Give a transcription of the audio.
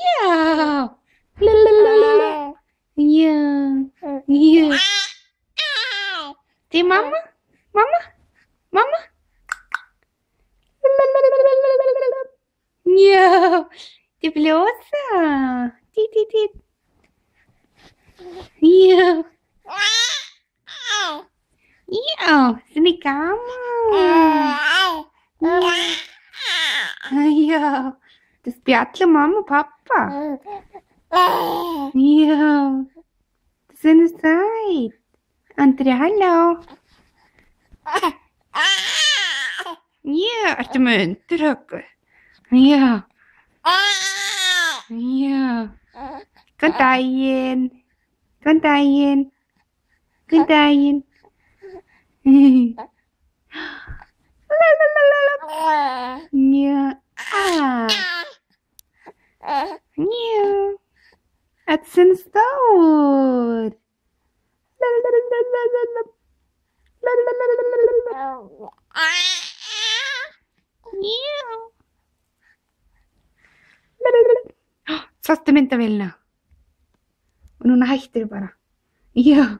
Já. Lalalala. Já. Já. Til mamma. Mamma. Mamma. Lalalala. Já. Til blåsa. Titt. Já. Já. Sini kamu. Ja. Det spjatler mamma og pappa. Ja. Det synes jeg. André, hallo. Ja, ertu mundur, Höggur? Ja. Ja. Góðan daginn. Góðan daginn. Góðan daginn. Ja. Ja. Het is een stoot. Sástu myndavélina? Og núna hættir bara. Já.